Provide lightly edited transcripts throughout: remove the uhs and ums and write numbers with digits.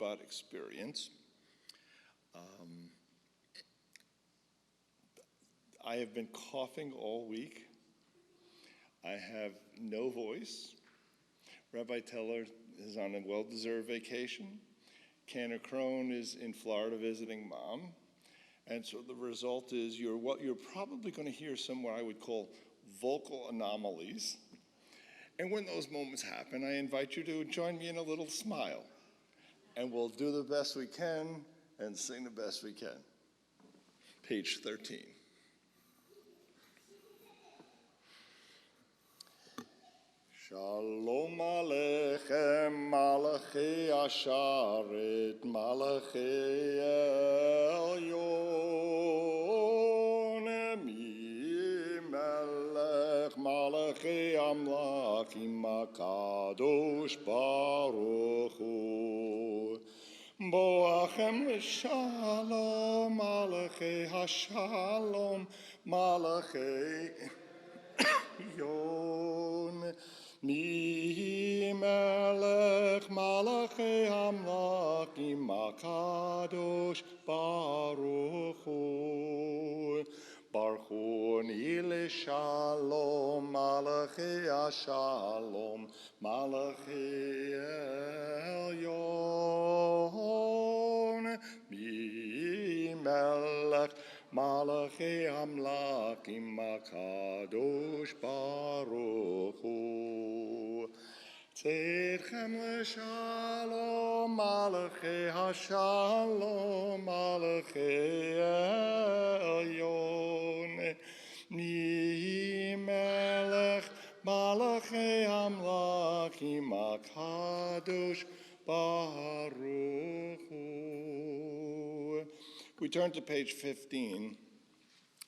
Shabbat experience. I have been coughing all week. I have no voice. Rabbi Teller is on a well-deserved vacation. Cantor Crone is in Florida visiting mom. And so the result is what you're probably going to hear some what I would call vocal anomalies. And when those moments happen, I invite you to join me in a little smile. And we'll do the best we can and sing the best we can. Page 13. Shalom Aleichem, Malachi Asharet, Malachi Elyon, Mi Melech, Malachi Amlakim, Kadosh Baruch Hu. Boachem Shalom, Malachi Hashalom, Malachi Yon. Mi melech malachi amlakim akadosh baruch hu. Baruch hu nile shalom malachi ashalom malachi elyon. Mi melech Malachi amlakim akadosh baruch hu. Tzedchem l'shalom malachi hashalom malachi elyon. Ni melech malachi amlakim akadosh baruch hu. We turn to page 15.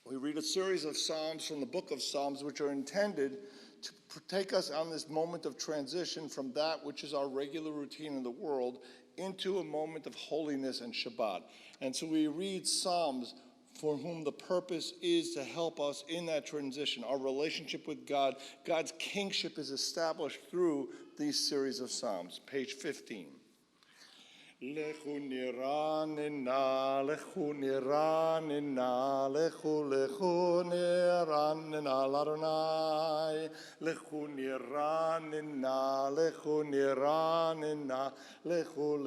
We read a series of Psalms from the book of Psalms, which are intended to take us on this moment of transition from that which is our regular routine in the world into a moment of holiness and Shabbat. And so we read Psalms for whom the purpose is to help us in that transition. Our relationship with God, God's kingship is established through these series of Psalms. Page 15. Lechu niranina, lechu niranina, lechu niranina l'Adonai. Lechu niranina, lechu niranina, lechu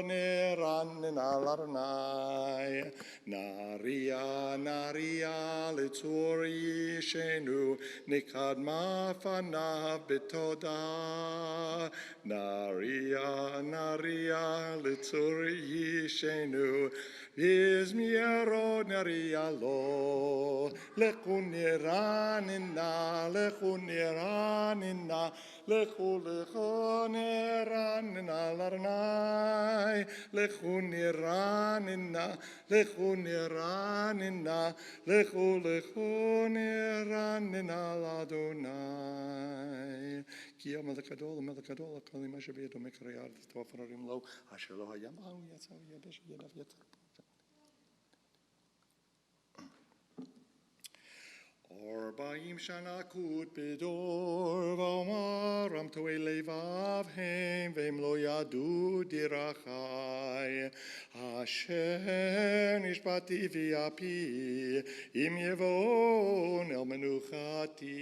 niranina l'Adonai. Naria, naria, letzur yishenu, nikadma fanav betoda. Naria, naria, Litzur yishenu, Yizmiero naria lo, Lechu niranina, Lechu niranina, Lechu niranina l'Adonai, Lechu niranina, Lechu niranina, Lechu niranina l'Adonai. Ki Melech Gadol, Melech Gadol, Kol ma shebedo mekriyad tofarim lo, asher lo hayam au yatzav yadesh yadav yatzar. Orbaim shana kut bedor v'omaram toei levavhem v'em lo yadu dirachai. Asher nishbati v'api im yevon el menuchati.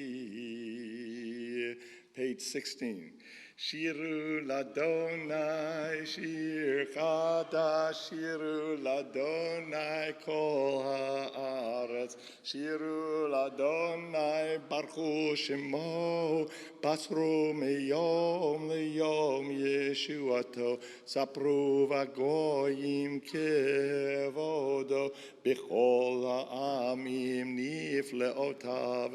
Page 16. Shiru ladonai, shir chadash, shiru ladonai kol haaretz. Shiru ladonai, baruch shemo, basru meyom leyom yeshuato, sapru vagoyim kevodo, bechol ha'amim nifleotav.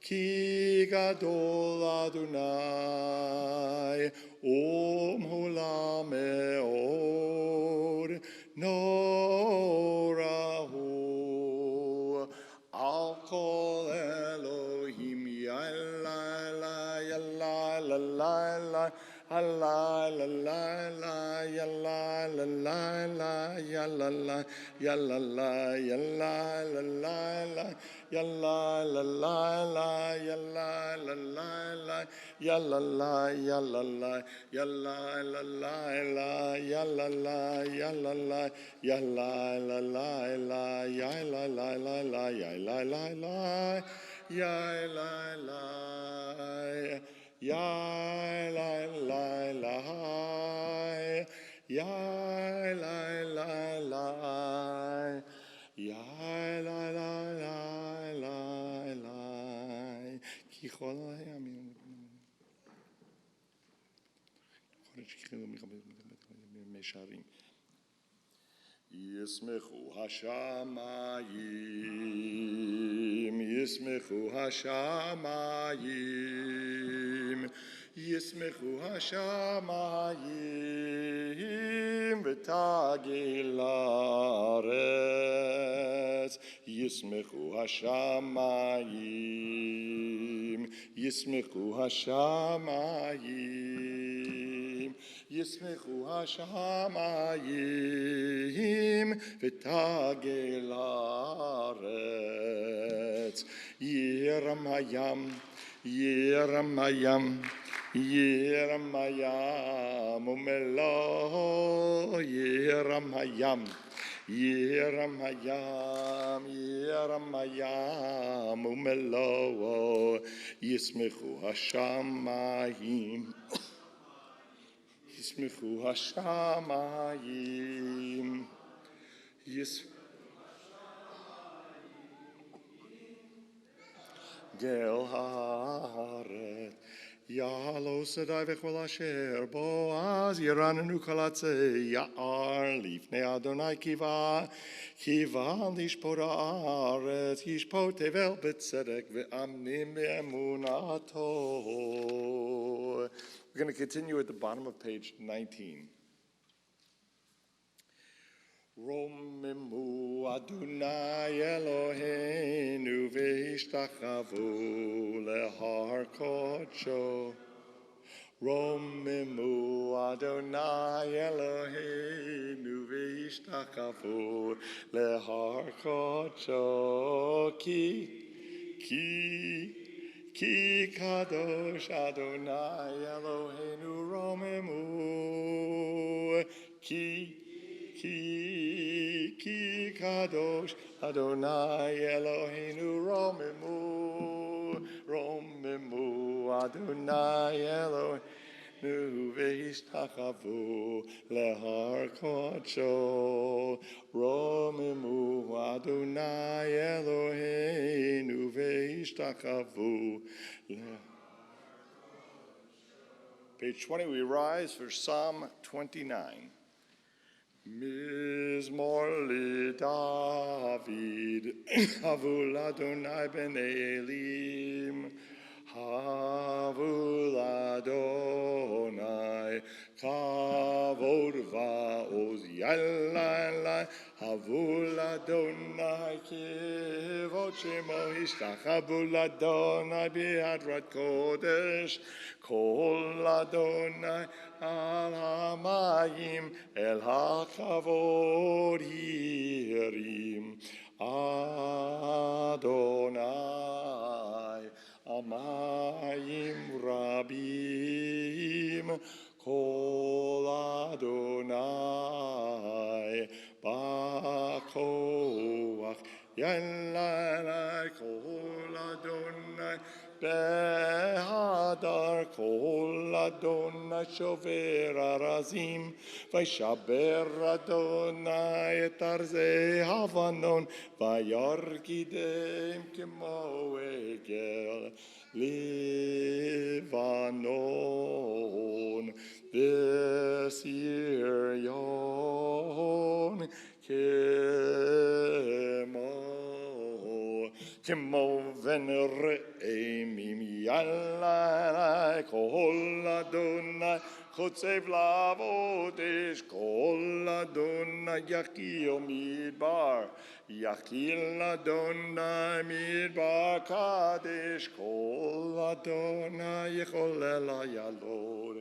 Ki gadol Adonai, hula me'od, norahu, al kol Elohim, yalla, yalla, yalla, yalla, Allah, la, la, la, ya, la, la, la, la, ya, la, la, ya, la, la, ya, la, la, la, la, ya la la la la, ya la la la la, ya la la, ya la la, ya la la la la, ya la la, ya la la, ya la la la la, ya la la la la, ya la la la, ya la la, ya la la la, ya la la la, ya la la la la, כי כל הימים משרים. ישמחו השמיים, ישמחו השמיים, ישמחו השמיים ותגל הארץ, ישמחו השמיים, ישמחו השמיים, ישמחו השמיים ותגל הארץ, ירם הים, ירם הים, ירם הים ומלואו, ירם הים, ירם הים, ירם הים ומלואו, ישמחו השמיים, ישמחו השמיים, גל הארץ, יעלו שדי וכל אשר בו, אז ירננו כל עצי יער לפני אדוני כיוון לשפוט הארץ, ישפוט תבל בצדק ואמנים באמונתו. We're going to continue at the bottom of page 19. רוממו אדוני אלוהינו והשתחוו להר קודשו. רוממו אדוני אלוהינו והשתחוו להר קודשו. כי קדוש אדוני אלוהינו רוממו. כי קדוש אדוני אלוהינו רוממו. רוממו אדוני אלוהינו והשתחוו להר קודשו. רוממו אדוני אלוהינו והשתחוו להר קודשו. Page 20, we rise for Psalm 29. מזמור לדוד, הבו לאדוני בני אלים, הבו לאדוני כבוד ועוז ילה, הבו לאדוני כבוד שמו, השתחוו לאדוני בהדרת קודש, כל אדוני על המים אל הכבוד ירים. אדוני המים רבים, כל אדוני בכוח ילה, כל אדוני בהדר, כל אדוני שובר ארזים, וישבר אדוני את ארזי הבנון, וירגידם כמו עגל לבנון, וסריון כמו בן רעמים ילה, כל אדוני חוצב לעבוד אש, כל אדוני יקיל מדבר, יקיל אדוני מדבר קדש, כל אדוני יחולל הילוד,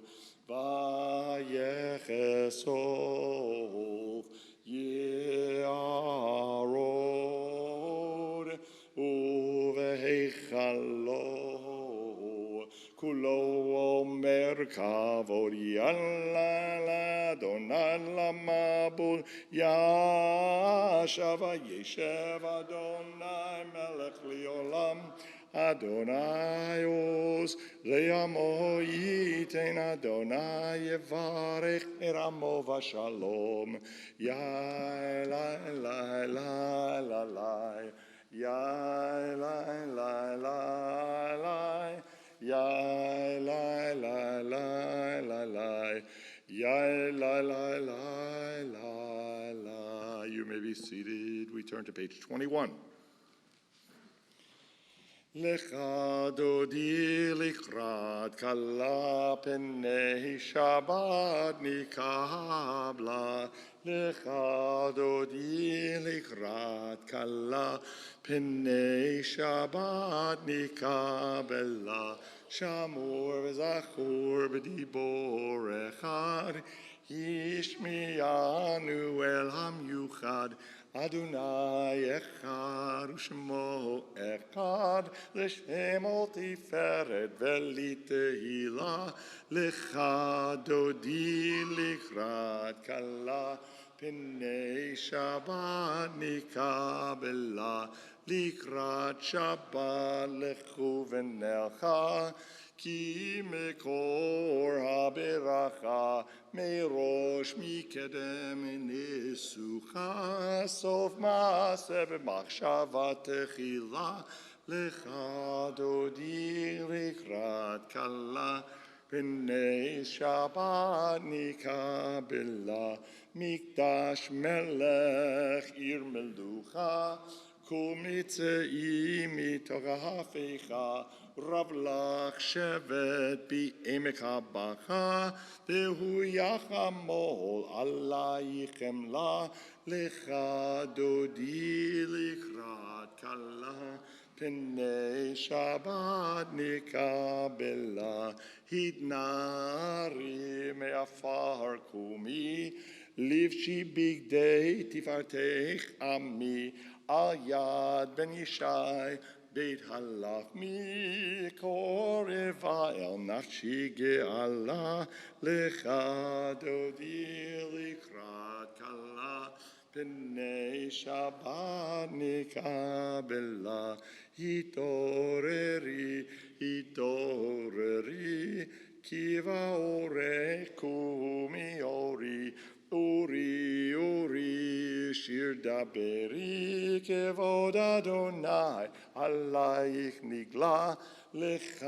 ויחשוף יערוד. כולו אומר כבוד יאללה לאדוני למבול ישב וישב אדוני מלך לעולם אדוני עוז לעמו ייתן אדוני יברך את עמו בשלום יא לה לה לה לה לה יא לה לה לה לה יא לה לה לה לה לה יא לה לה לה לה לה. You may be seated. We turn to page 21. לך דודי לקראת כלה פני שבת נקבלה לך דודי לקראת כלה פני שבת נקבלה שמור וזכור בדיבור אחד ישמיענו אל המיוחד אדוני אחד ושמו אחד לשמו תפארת ולתהילה לך דודי לקראת כלה פני שבת נקבלה לקראת שבת לכו ונלכה כי מקור הברכה מראש מקדם ניסוחה סוף מעשה במחשבה תחילה לך דודי לקראת כלה פני שבת נקבלה מקדש מלך עיר מלוכה כל מצאי מתוך ההפיכה רב לך שבט בעמק הבכה והוא יחמול עלייך חמלה לך דודי לקראת כלה פני שבת נקבלה התנערי מעפר קומי לבשי בגדי תפארתך עמי על יד בן ישי בית הלחמי קורבה אל נפשי גאלה לך דודי לקראת כלה פני שבת נקבלה התעוררי התעוררי כי באורך קומי אורי אורי אורי שיר דברי כבוד אדוני עלייך נגלה לך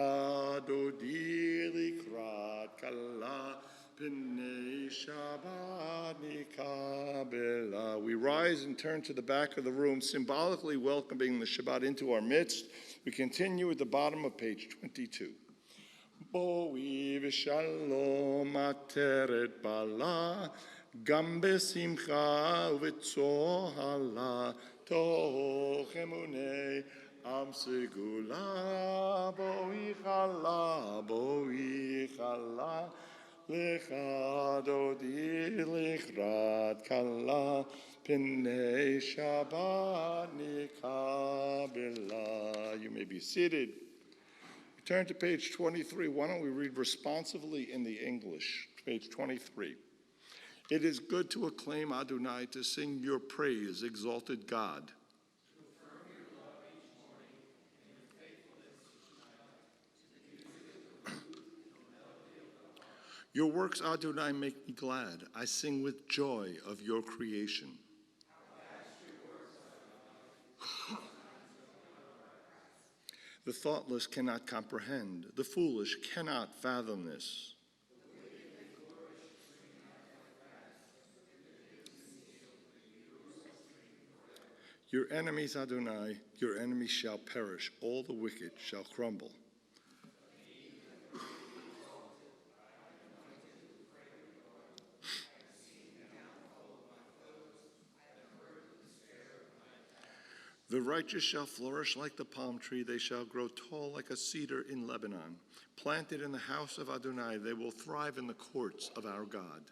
דודי לקראת כלה פני שבת נקבלה. We rise and turn to the back of the room, symbolically welcoming the Shabbat into our midst. We continue at the bottom of page 22. בואי ושלום עטרת בלה גם בשמחה ובצוהלה תוך אמוני עם סגולה בואי חלה לך דודי לקראת כלה פני שבת נקבלה. You may be seated. Turn to page 23. Why don't we read responsively in the English? Page 23. It is good to acclaim Adonai, to sing your praise, exalted God. Your works, Adonai, make me glad. I sing with joy of your creation. The thoughtless cannot comprehend. The foolish cannot fathom this. Your enemies, Adonai, your enemies shall perish. All the wicked shall crumble. The righteous shall flourish like the palm tree. They shall grow tall like a cedar in Lebanon. Planted in the house of Adonai, they will thrive in the courts of our God.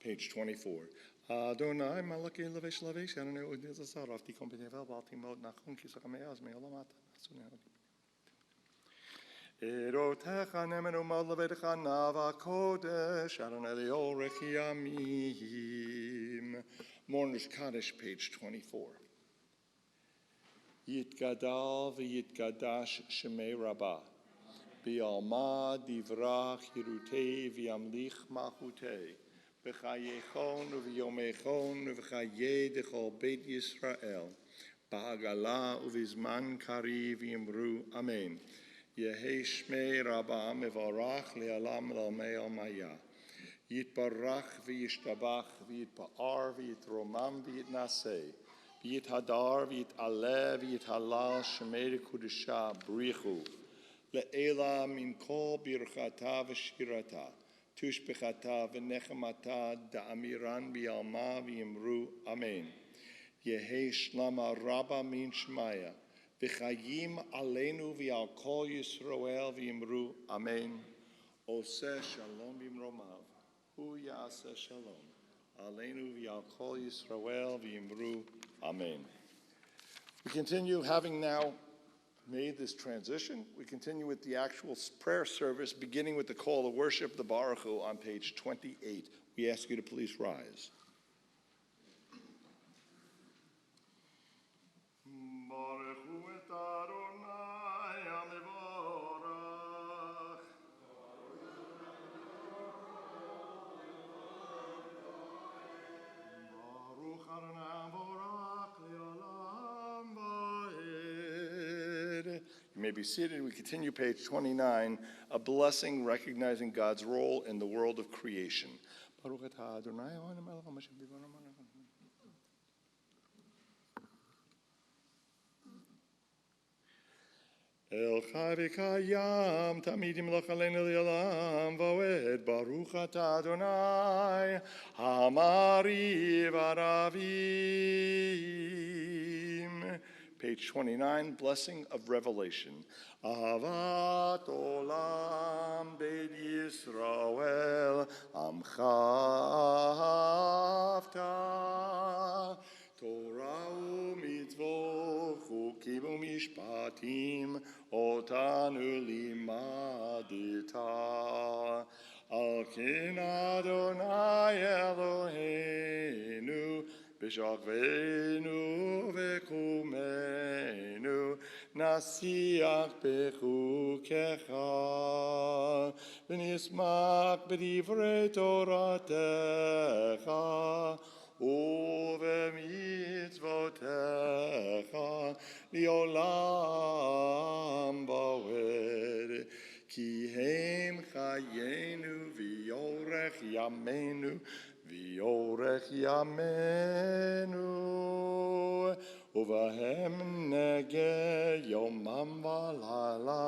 page 24. Adonai malaki levesh levesh Adonai udez asaraf tikom b'tevel baltimot nachum kisachameaz me'olamat Erotecha nemenu malavedecha nava kodesh Adonai leorech yamim. Mourner's Kaddish, page 24. Yitgadal v'yitgadash shemei rabbah Bi'alma divrach hirutei v'yamlich machutei B'chayechon u'v'yomechon u'v'chayei dechol Beit Yisrael Ba'agala u'v'zman kari v'yimru Amen. Yehei shmei rabbah mevarach le'alam l'almei almaya Yitbarach v'yishtabach v'yitpa'ar v'yitromam v'yitnaseh v'yithadar v'yit'aleh v'yithalal shemei kudusha brichu Le'ela min kol birchata v'shirata tushbechata v'nechemata da'amiran b'yalma v'yimru Amen. Yehei shlama rabba min shmaya v'chayim aleinu v'al kol Yisrael v'yimru Amen. Oseh shalom b'mromav hu ya'aseh shalom aleinu v'al kol Yisrael v'yimru Amen. We continue, having now made this transition. We continue with the actual prayer service, beginning with the call to worship, the Baruch Hu, on page 28. We ask you to please rise. Baruch Hu et Adonai Amevorach. Baruch Adonai Amevorach le'olam va'ed. You may be seated. We continue page 29, a blessing recognizing God's role in the world of creation. Baruch atah Adonai Eloheinu melech haMashiach b'yivonu malach. El chai v'kayam tamid yimloch aleinu le'olam va'ed. Baruch atah Adonai ha'amariv aravim. Page 29, Blessing of Revelation. Ahavat olam beit Yisrael amcha ahavta Torah u'mitzvot chukim u'mishpatim otanu limadita Al ken Adonai Eloheinu B'shachvenu v'kumenu nasiach b'chukecha v'nismach b'divrei toratecha u'v'mitzvotecha li'olam va'ed ki hem chayenu v'yorech yamenu V'yorech yamenu uvahem nege yomam v'layla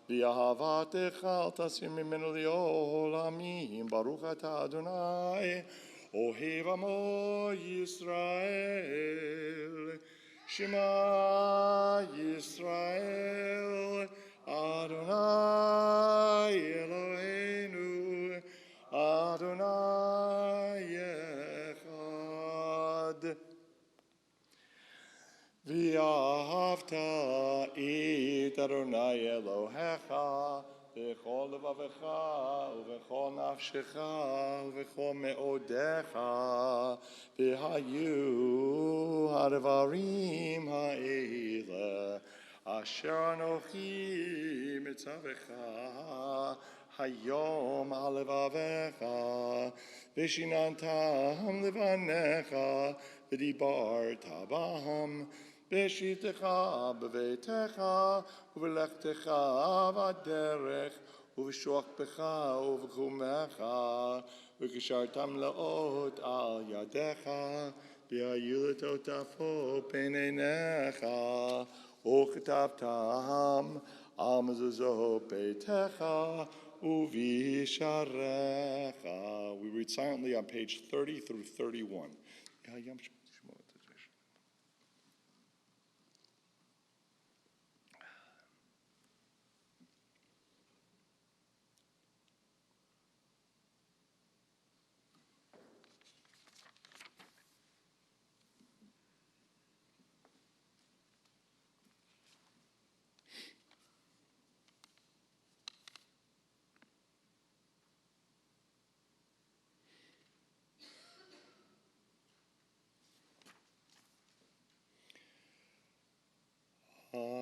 v'ahavatecha al tasim mimenu li'olamim Baruch atah Adonai ohev amo Yisrael Shema Yisrael Adonai Eloheinu, Adonai Echad. V'ahavta et Adonai Elohecha, v'chol levavecha, v'chol nafshecha, v'chol me'odecha, v'hayu ha'devarim ha'eleh. Asher anochi mitzavecha hayom alevavecha v'shinantam levanecha v'dibarta b'ham b'shitecha b'veitecha u'v'lechtecha v'aderech u'v'shochbecha u'v'chumecha v'kishartam le'ot al yadecha v'hayu l'totafo p'neinecha Ukhtavtam al mezuzot beitecha uvisharecha. We read silently on page 30 through 31.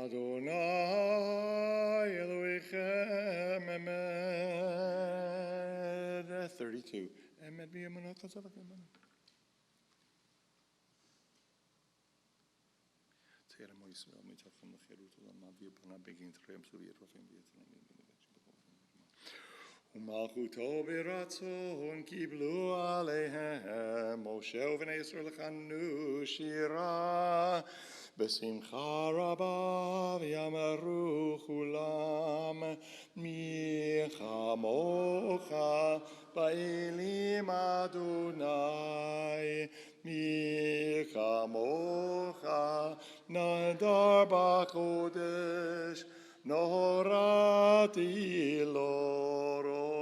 Adonai Elohechem Emed. 32. Emed b'yamonot chazavak emed. Tzera mo Yisrael mitachem l'cherut olam v'yibana begin t'reim suviyat rofim v'yetzanim. ומלכותו ברצון קיבלו עליהם, משה ובני ישראל לחנו שירה בשמחה רבה ויאמרו כולם מי כמוך באלים אדוני מי כמוך נדר בקודש נורתי לא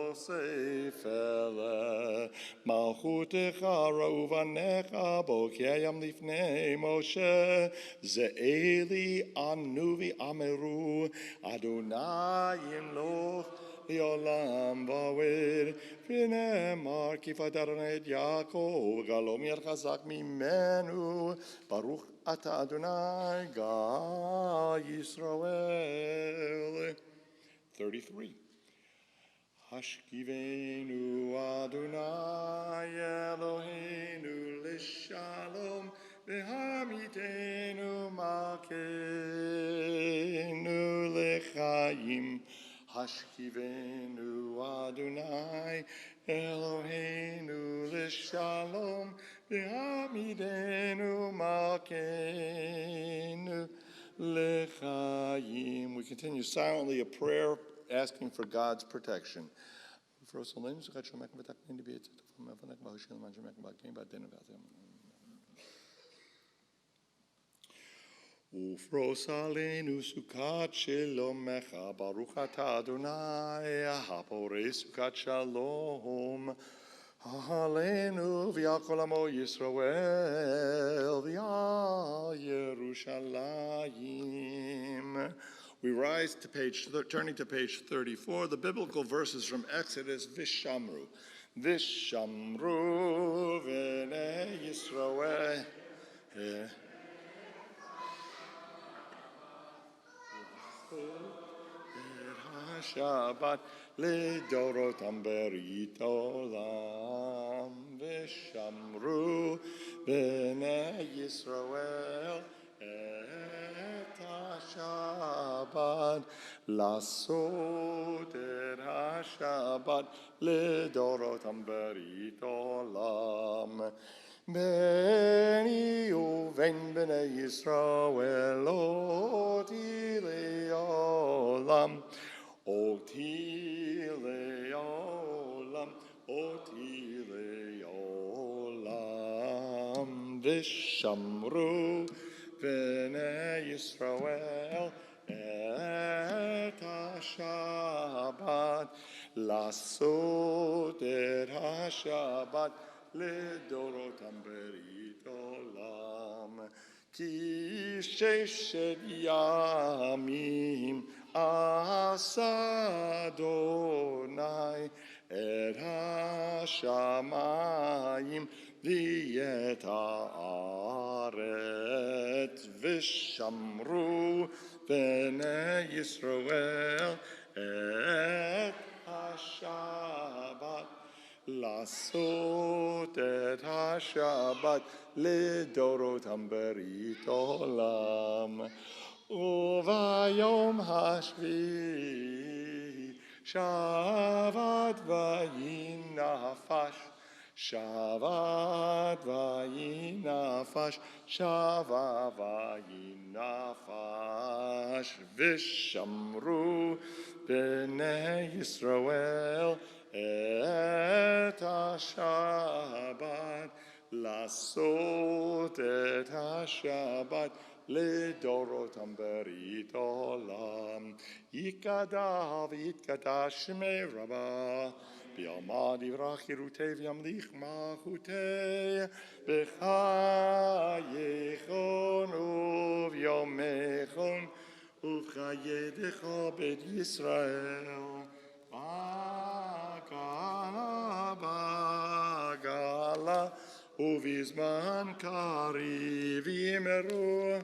רוספלה מלכותך ראו בניך בוקיים לפני משה זה אלי ענו ואמרו אדוני ימלוך לעולם ועד ונאמר כי פדה את יעקב גלום יד חזק ממנו ברוך אתה אדוני גאל ישראל. 33. השכיבנו אדוני אלוהינו לשלום והמיתנו מלכנו לחיים. השכיבנו אדוני אלוהינו לשלום והעמידנו מלכנו לחיים. We continue silently a prayer asking for God's protection. ופרוס עלינו סוכת שלומך, ברוך אתה אדוני, הפורש סוכת שלום עלינו ועל כל עמו ישראל ועל ירושלים. We rise to turning to page 34, the biblical verses from Exodus, Vishamru. Vishamru v'nei Yisroel. Shabbat לדורותם ברית עולם ושמרו בני ישראל את השבת לעשות את השבת לדורותם ברית עולם ביני ובין בני ישראל אותי לעולם אותי לעולם, אותי לעולם, ושמרו בני ישראל את השבת, לעשות את השבת לדורותם ברית עולם. כי ששת ימים עשה אדוני את השמיים ואת הארץ ושמרו בני ישראל את השבת לעשות את השבת לדורותם ברית עולם. וביום השביעי שבת וינפש, שבת וינפש, שבת וינפש, ושמרו בני ישראל את השבת, לעשות את השבת לדורותם ברית עולם. יקדע ויתקדש שמי רבה, ביעמד יברך חירותי וימליך מלכותי, בחייכון וביומכון ובחייך בית ישראל. בגלה בגלה ובזמן קריב יאמרו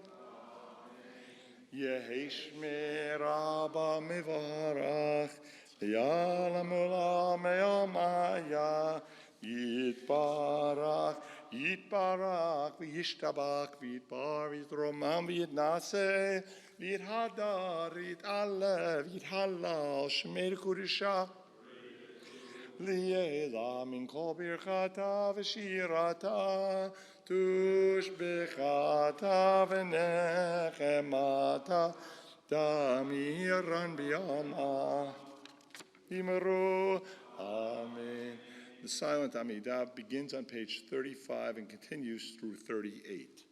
Yehesh meraba mevarach, yala mula meomaya, yitbarach, yitbarach, v'yishtabach, v'yitbar, v'yitromam, v'yitnase, v'yithadar, v'yitalev, v'yithalal, shmer kurisha, liela min kol birchata v'shirata, tushbechata v'nechemata, damiran b'yama, imeru, amen. The silent Amidah begins on page 35 and continues through 38.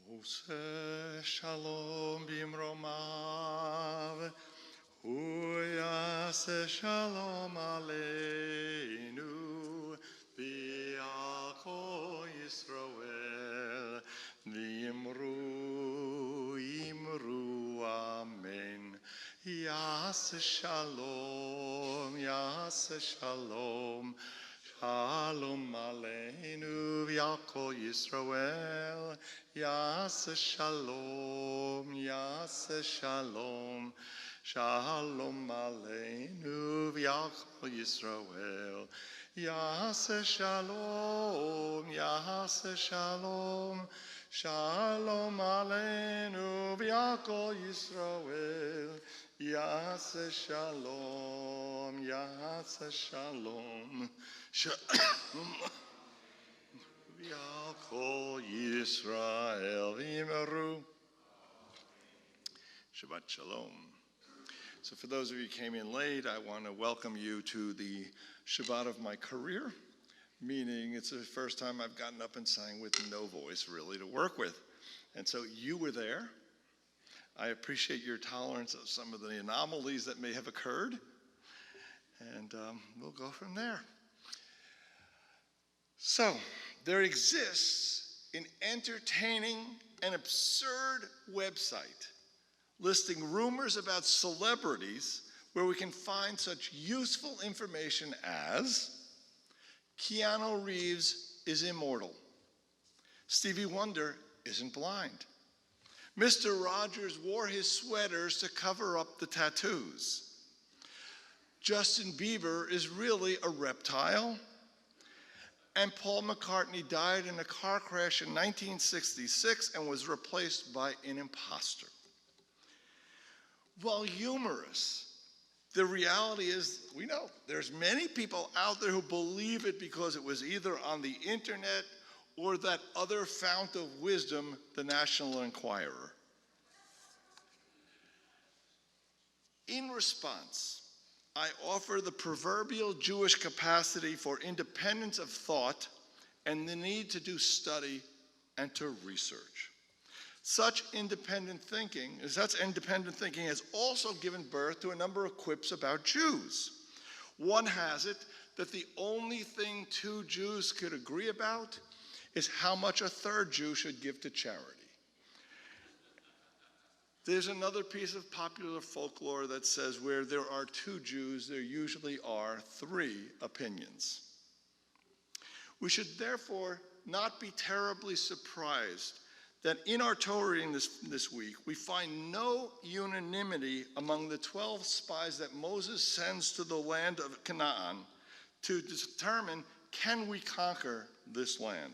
Ose shalom bimromav, uyase shalom aleinu, bi'ako Yisrael, v'imru, imru, amen. Yase shalom, shalom aleinu, v'yako Yisrael, Yase shalom, shalom aleinu v'yachol Yisrael. Yase shalom, shalom aleinu v'yachol Yisrael. Yase shalom, shalom. V'yachol Yisrael v'yimeru. Shabbat Shalom. So for those of you who came in late, I want to welcome you to the Shabbat of my career, meaning it's the first time I've gotten up and sang with no voice really to work with. And so you were there. I appreciate your tolerance of some of the anomalies that may have occurred. And we'll go from there. So, there exists an entertaining and absurd website listing rumors about celebrities where we can find such useful information as Keanu Reeves is immortal, Stevie Wonder isn't blind, Mr. Rogers wore his sweaters to cover up the tattoos, Justin Bieber is really a reptile, and Paul McCartney died in a car crash in 1966 and was replaced by an imposter. While humorous, the reality is, we know there's many people out there who believe it because it was either on the internet or that other fount of wisdom, the National Enquirer. In response, I offer the proverbial Jewish capacity for independence of thought and the need to do study and to research. Such independent thinking has also given birth to a number of quips about Jews. One has it that the only thing two Jews could agree about is how much a third Jew should give to charity. There's another piece of popular folklore that says where there are two Jews, there usually are three opinions. We should therefore not be terribly surprised that in our Torah reading this week, we find no unanimity among the 12 spies that Moses sends to the land of Canaan to determine, can we conquer this land?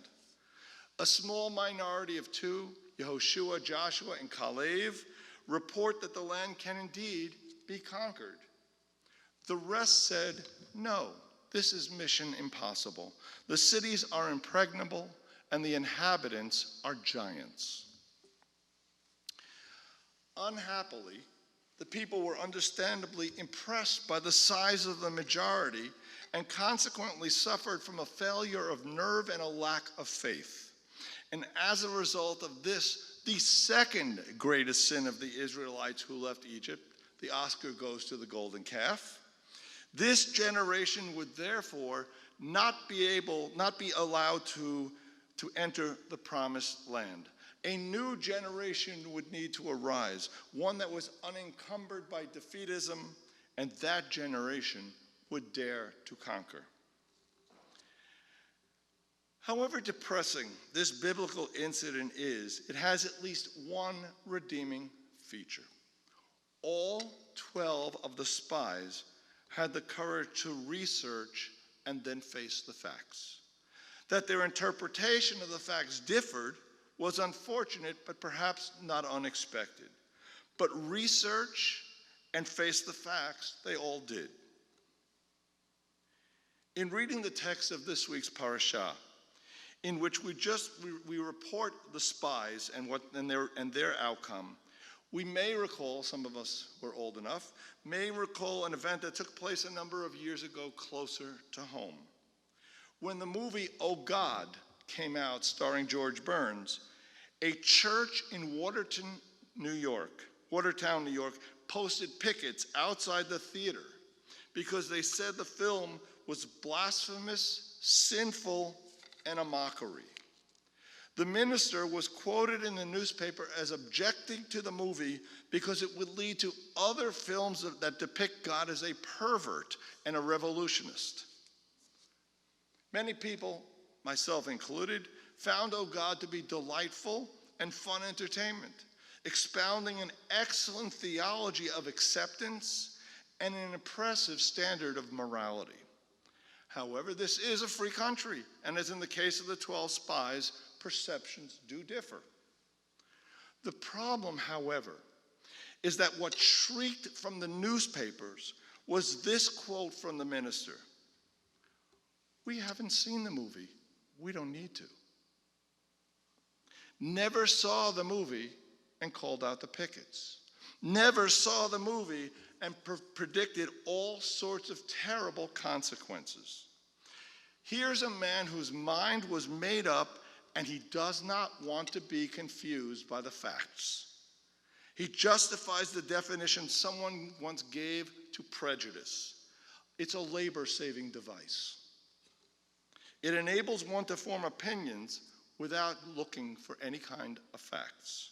A small minority of two, Yehoshua, Joshua, and Caleb, report that the land can indeed be conquered. The rest said, no, this is mission impossible. The cities are impregnable, and the inhabitants are giants. Unhappily, the people were understandably impressed by the size of the majority and consequently suffered from a failure of nerve and a lack of faith. And as a result of this, the second greatest sin of the Israelites who left Egypt, the Oscar goes to the golden calf. This generation would therefore not be allowed to enter the promised land. A new generation would need to arise, one that was unencumbered by defeatism, and that generation would dare to conquer. However depressing this biblical incident is, it has at least one redeeming feature. All 12 of the spies had the courage to research and then face the facts. That their interpretation of the facts differed was unfortunate, but perhaps not unexpected. But research and face the facts, they all did. In reading the text of this week's parashah, in which we report the spies and their outcome, we may recall, some of us who are old enough, may recall an event that took place a number of years ago closer to home. When the movie Oh God came out, starring George Burns, a church in Watertown, New York, posted pickets outside the theater because they said the film was blasphemous, sinful, and a mockery. The minister was quoted in the newspaper as objecting to the movie because it would lead to other films that depict God as a pervert and a revolutionist. Many people, myself included, found Oh God to be delightful and fun entertainment, expounding an excellent theology of acceptance and an impressive standard of morality. However, this is a free country, and as in the case of the 12 spies, perceptions do differ. The problem, however, is that what shrieked from the newspapers was this quote from the minister: "We haven't seen the movie. We don't need to." Never saw the movie and called out the pickets. Never saw the movie and predicted all sorts of terrible consequences. Here's a man whose mind was made up and he does not want to be confused by the facts. He justifies the definition someone once gave to prejudice. It's a labor-saving device. It enables one to form opinions without looking for any kind of facts.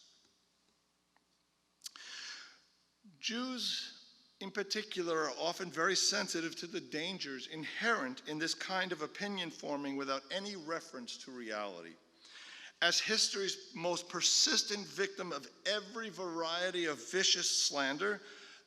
Jews, in particular, are often very sensitive to the dangers inherent in this kind of opinion forming without any reference to reality. As history's most persistent victim of every variety of vicious slander,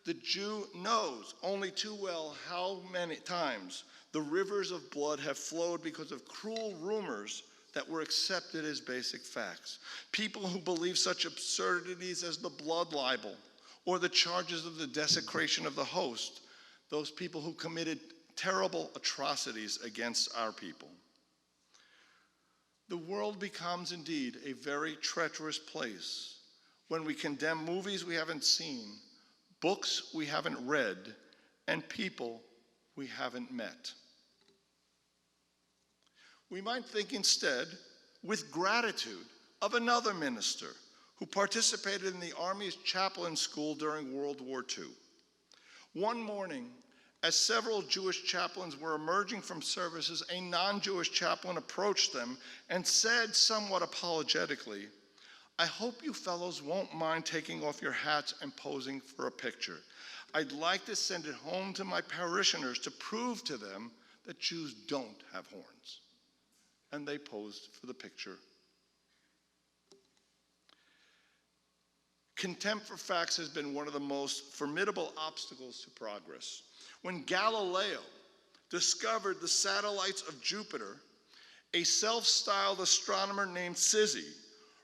the Jew knows only too well how many times the rivers of blood have flowed because of cruel rumors that were accepted as basic facts. People who believe such absurdities as the blood libel or the charges of the desecration of the host, those people who committed terrible atrocities against our people. The world becomes indeed a very treacherous place when we condemn movies we haven't seen, books we haven't read, and people we haven't met. We might think instead with gratitude of another minister who participated in the Army's chaplain school during World War II. One morning, as several Jewish chaplains were emerging from services, a non-Jewish chaplain approached them and said somewhat apologetically, "I hope you fellows won't mind taking off your hats and posing for a picture. I'd like to send it home to my parishioners to prove to them that Jews don't have horns." And they posed for the picture. Contempt for facts has been one of the most formidable obstacles to progress. When Galileo discovered the satellites of Jupiter, a self-styled astronomer named Sizzi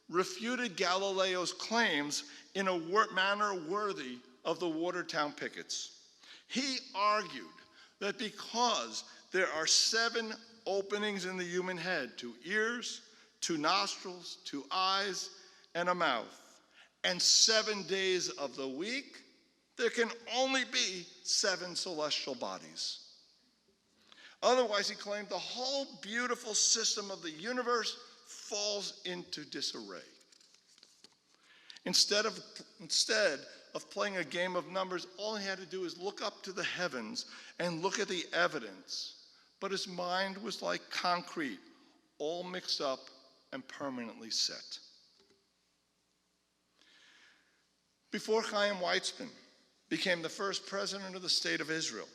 refuted Galileo's claims in a manner worthy of the Watertown pickets. He argued that because there are 7 openings in the human head, 2 ears, 2 nostrils, 2 eyes, and a mouth, and 7 days of the week, there can only be 7 celestial bodies. Otherwise, he claimed, the whole beautiful system of the universe falls into disarray. Instead of playing a game of numbers, all he had to do is look up to the heavens and look at the evidence. But his mind was like concrete, all mixed up and permanently set. Before Chaim Weizmann became the first president of the State of Israel,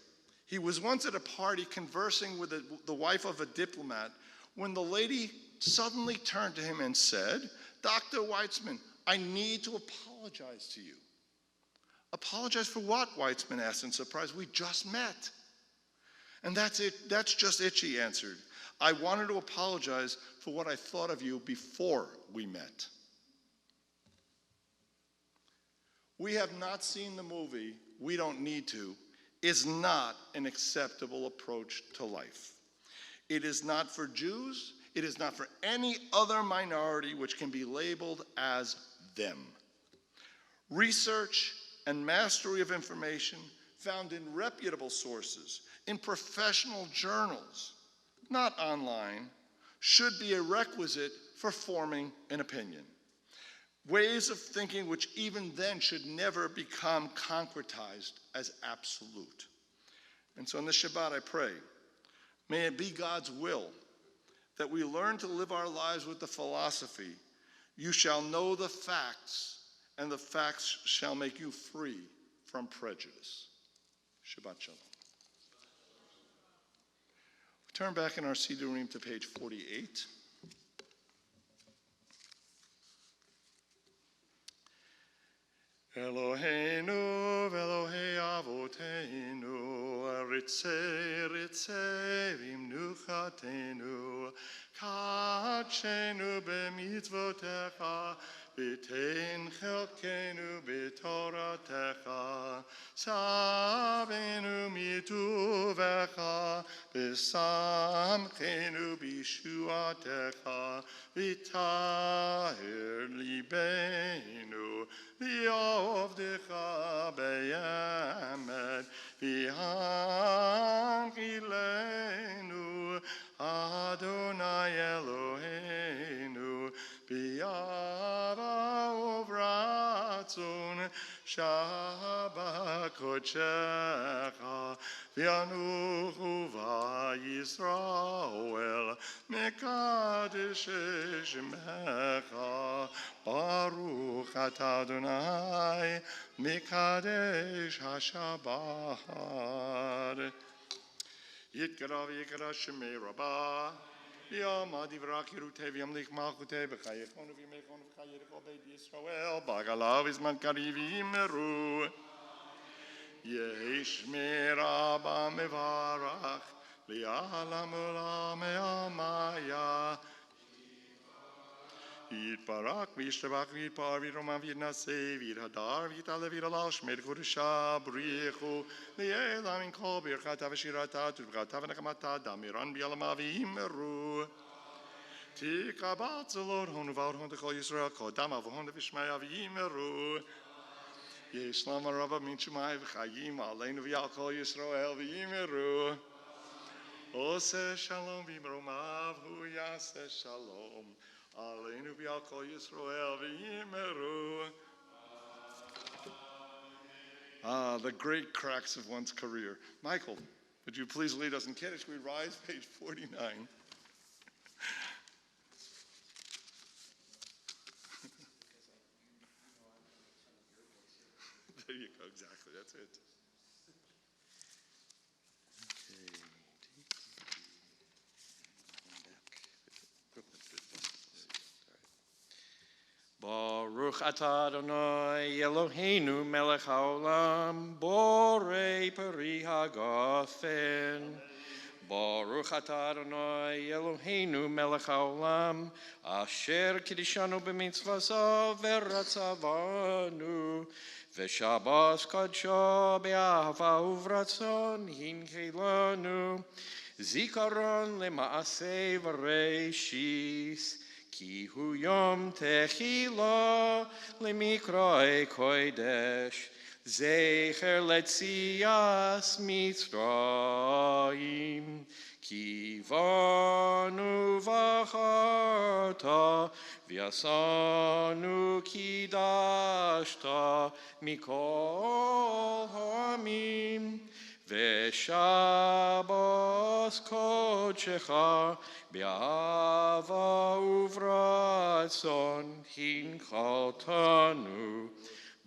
he was once at a party conversing with the wife of a diplomat when the lady suddenly turned to him and said, "Dr. Weizmann, I need to apologize to you." "Apologize for what?" Weizmann asked in surprise. "We just met." "And that's it. That's just it," she answered. "I wanted to apologize for what I thought of you before we met." "We have not seen the movie, we don't need to," is not an acceptable approach to life. It is not for Jews, it is not for any other minority which can be labeled as them. Research and mastery of information found in reputable sources, in professional journals, not online, should be a requisite for forming an opinion. Ways of thinking which even then should never become concretized as absolute. And so on this Shabbat I pray, may it be God's will that we learn to live our lives with the philosophy, "You shall know the facts, and the facts shall make you free from prejudice." Shabbat Shalom. Turn back in our Sidurim to page 48. Eloheinu v'Elohei avoteinu, ritzei ritzei v'imnuchatenu, kachenu b'mitzvotecha, v'tein chelkenu b'toratecha, savenu mituvecha, v'samchenu b'shuatecha, v'taher libeinu, v'yovdecha be'emet, v'hanchilenu, Adonai Eloheinu, b'yava uvratzon, shabakochecha, v'yanuchu v'Yisrael, Mekadesh Shemecha, Baruch Atah Adonai, Mekadesh HaShabbat. Yitkara v'yikara Shemei Rabbah, V'yama divra kirutei v'yamlich malchutei b'chayechonu v'yimechonu v'chayerech obed Yisrael, B'agalav v'zman kariv v'yimeru. Yeshmei Rabba mevarach, Li'alam olam me'amaya. Yitbarak v'yishtabach v'yitpar v'yiromam v'yitnaseh v'yithadar v'yitale v'yidalal shmer kodesha b'richu li'elam in kol birchata v'shirata tu'v'chata v'nechamata damiran b'yalama v'yimeru. Tikabat zolot honu v'alhon d'chol Yisrael kodam avon v'shmaya v'yimeru. Yeshlam Rabba min Shemai v'chayim aleinu v'yal kol Yisrael v'yimeru. Ose shalom v'imromav hu yaseh shalom. Aleinu v'yal kol Yisrael v'yimeru. The great cracks of one's career. Michael, would you please lead us in Kiddush? We rise, page 49. There you go, exactly, that's it. Baruch atah Adonai Eloheinu melech haolam borei peri hagafen. Baruch atah Adonai Eloheinu melech haolam asher kiddushanu b'mitzvasav v'ratzavanu v'shabas kadsho be'ahava uvratzon hinkilanu zikaron lema'aseh v'reishis Ki hu yom techila lemikrai kodesh zecher letzias mitzrayim ki vanu vacharta v'yasanu kidashta mikol hamim Veshabos kodshecha be'ahava uvratzon hinchaltanu.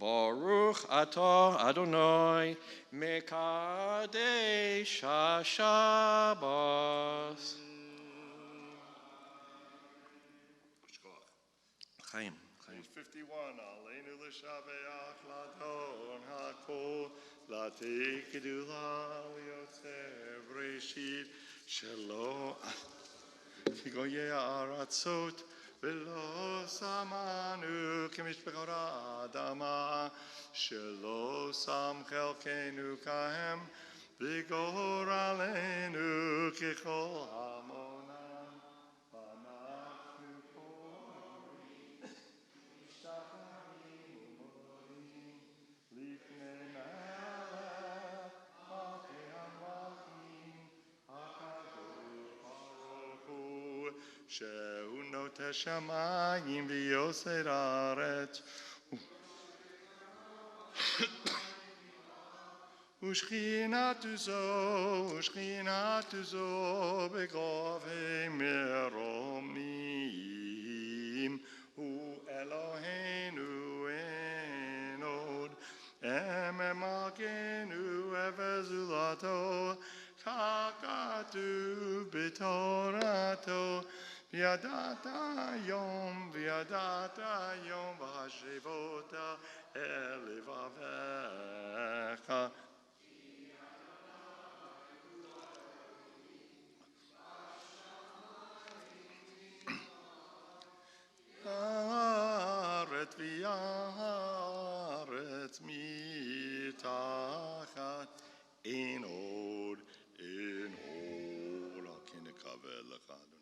Baruch atah Adonai mekadesh haShabbos. Chaim. Page 51. Aleinu l'shabeach ladon hakol. Latikidula liotzev reshit shelo kigoye aratzot velo samanu kimishpechot adama shelo sam chelkenu kahem vigor aleinu kichol hamonam v'anachnu korim mishtachim umorim lifnei שהוא נוטה שמיים ויוסר הארץ ושכינת זו בגובה מרומים הוא אלוהינו אין עוד אממגנו וזולתו כך כתוב בתורתו וידעת יום והשבות אל לבביך הארץ והארץ מתחת אין עוד על כן נקווה לך אדוני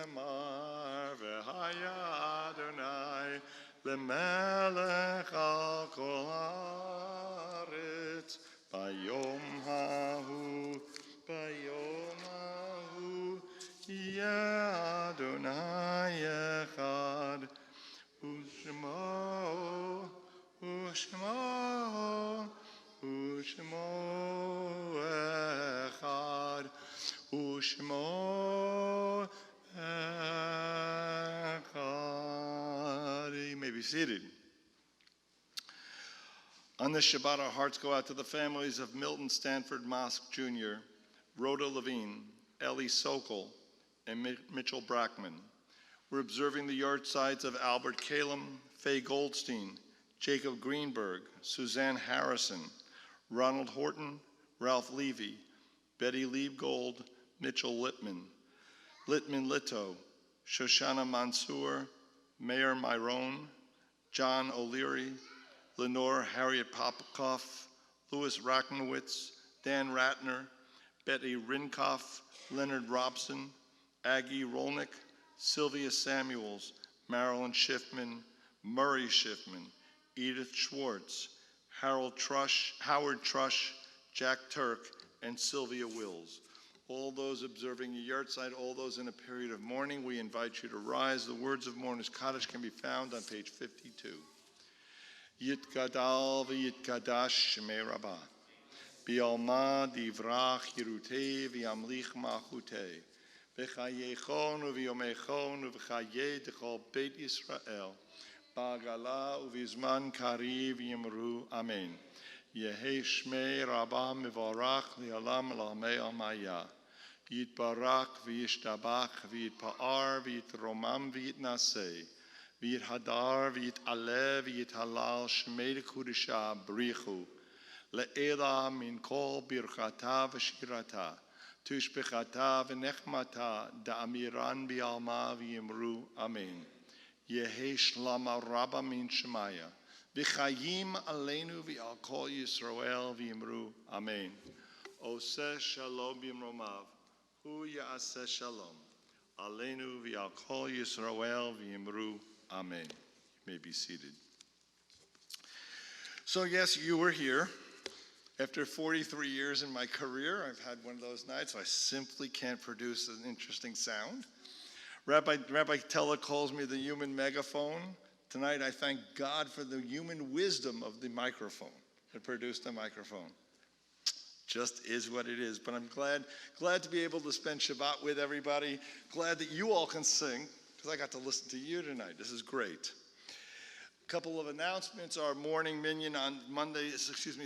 ונאמר והיה אדוני למלך על כל הארץ ביום ההוא יהיה אדוני אחד Ushmo, Ushmo Echad, Ushmo Echad. You may be seated. On this Shabbat, our hearts go out to the families of Milton Stanford Mosk Jr., Rhoda Levine, Ellie Sokol, and Mitchell Brackman. We're observing the yahrzeits of Albert Kalem, Faye Goldstein, Jacob Greenberg, Suzanne Harrison, Ronald Horton, Ralph Levy, Betty Liebgold, Mitchell Littman, Littman Litto, Shoshana Mansour, Mayor Myron, John O'Leary, Lenore Harriet Popokoff, Louis Rachnowitz, Dan Ratner, Betty Rinkoff, Leonard Robson, Aggie Rolnick, Sylvia Samuels, Marilyn Schiffman, Murray Schiffman, Edith Schwartz, Howard Trush, Jack Turk, and Sylvia Wills. All those observing a yahrzeit, all those in a period of mourning, we invite you to rise. The words of Mourner's Kaddish can be found on page 52. Yitgadal v'yitkadash shmei Rabbah. Bi'alma divrach yirutei v'yamlich machutei. V'chayechon u'v'yomechon u'v'chayei d'chol Beit Yisrael. Ba'agala u'v'zman kariv yimru. Amen. Yehei shmei Rabbah mivarach li'alam l'amei amaya. Yitbarak v'yishtabach v'yitpa'ar v'yitromam v'yitnasei. V'yit hadar, v'yit alev, v'yit halal, shmei kudisha, brichu. Le'ela min kol birchata v'shirata, tushbechata v'nechmata, da'amiran bi'alma v'yimru, amen. Yehi shlama rabba min shemaya, v'chayim aleinu v'al kol Yisrael v'yimru, amen. Oseh shalom b'mromav, hu ya'aseh shalom, aleinu v'al kol Yisrael v'yimru, amen. You may be seated. So yes, you were here. After 43 years in my career, I've had one of those nights, so I simply can't produce an interesting sound. Rabbi Teller calls me the human megaphone. Tonight I thank God for the human wisdom of the microphone that produced the microphone. Just is what it is. But I'm glad to be able to spend Shabbat with everybody. Glad that you all can sing, because I got to listen to you tonight. This is great. A couple of announcements. Our morning minyan on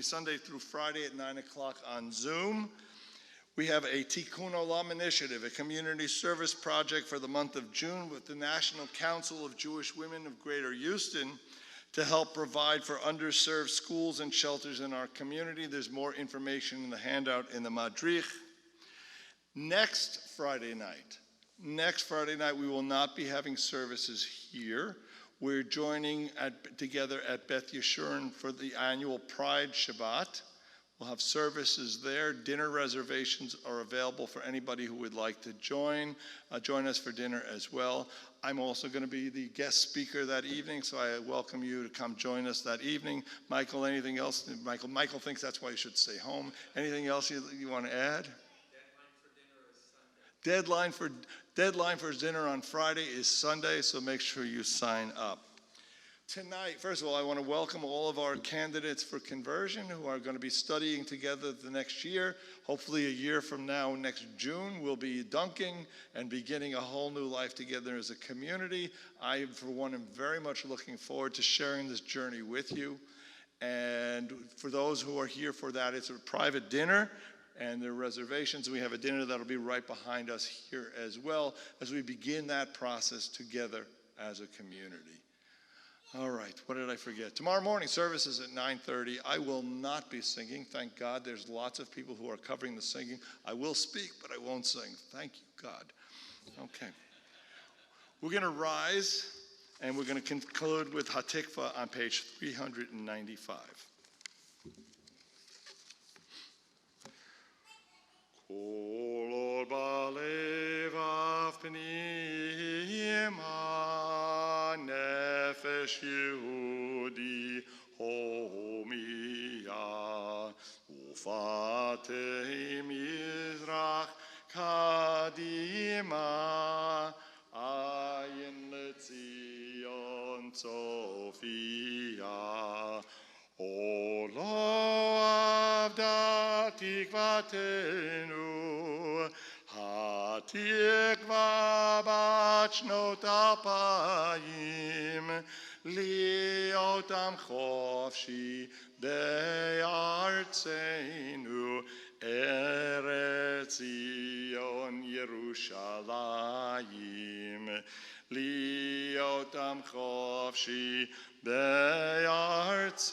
Sunday through Friday at 9 o'clock on Zoom. We have a Tikkun Olam initiative, a community service project for the month of June with the National Council of Jewish Women of Greater Houston to help provide for underserved schools and shelters in our community. There's more information in the handout in the Madrich. Next Friday night, we will not be having services here. We're joining together at Beth Yeshurun for the annual Pride Shabbat. We'll have services there. Dinner reservations are available for anybody who would like to join us for dinner as well. I'm also going to be the guest speaker that evening, so I welcome you to come join us that evening. Michael, anything else? Michael thinks that's why you should stay home. Anything else you want to add? Deadline for dinner on Friday is Sunday, so make sure you sign up. Tonight, first of all, I want to welcome all of our candidates for conversion who are going to be studying together the next year. Hopefully a year from now, next June, we'll be dunking and beginning a whole new life together as a community. I, for one, am very much looking forward to sharing this journey with you. And for those who are here for that, it's a private dinner. And there are reservations. We have a dinner that'll be right behind us here as well as we begin that process together as a community. All right, what did I forget? Tomorrow morning, service is at 9:30. I will not be singing. Thank God there's lots of people who are covering the singing. I will speak, but I won't sing. Thank you, God. Okay. We're going to rise, and we're going to conclude with Hatikva on page 395. Kol balevav pnima nefesh Yehudi homiya ufatei mizrach kadima ayin letzion Sophia תקוותנו, התקווה בת שנות 2000, להיות עם חופשי בארצנו, ארץ ציון ירושלים. להיות עם חופשי בארצנו,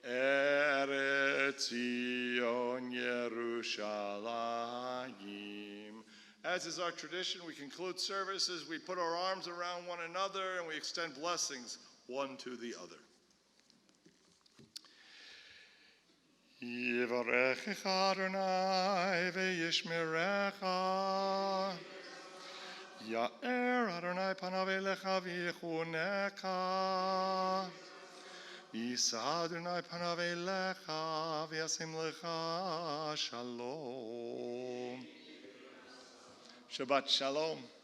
ארץ ציון ירושלים. As is our tradition, we conclude services, we put our arms around one another, and we extend blessings one to the other. יברכך אדוני וישמרך. יאר אדוני פניו אליך ויחונך. יישא אדוני פניו אליך וישים לך שלום. Shabbat Shalom.